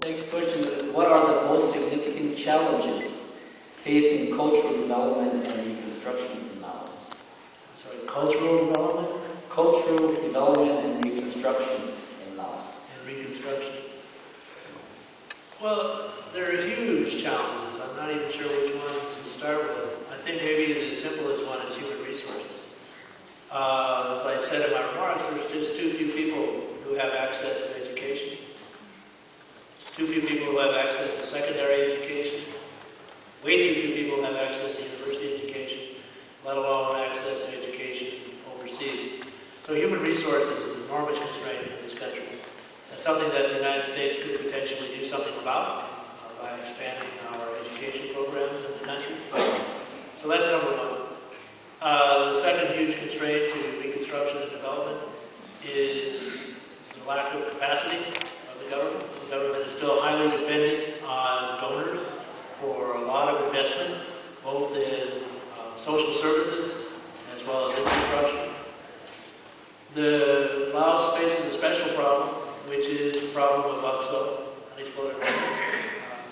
Next question is, what are the most significant challenges facing cultural development and reconstruction in Laos? I'm sorry, cultural development? Cultural development and reconstruction in Laos. And reconstruction. Well, there are huge challenges. I'm not even sure which one to start with. I think maybe the simplest one is human resources. As I said in my remarks, there's just too few people who have access to education. Too few people who have access to secondary education. Way too few people who have access to university education, let alone access to education overseas. So human resources is an enormous constraint in this country. That's something that the United States could potentially do something about by expanding our education programs in the country. So that's number one. The second huge constraint to reconstruction and development is the lack of capacity of the government. The government is still highly dependent on donors for a lot of investment, both in social services as well as infrastructure. The Laos faces a special problem, which is the problem of unexploded minerals.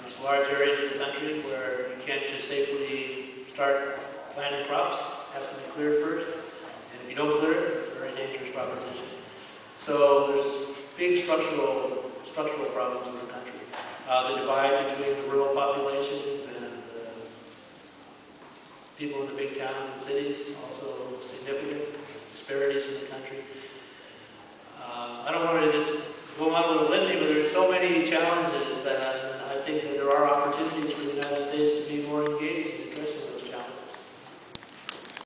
There's large areas of the country where you can't just safely start planting crops. It has to be cleared first. And if you don't clear it, it's a very dangerous proposition. So there's big structural problems in the country. The divide between the rural populations and the people in the big towns and cities, also significant disparities in the country.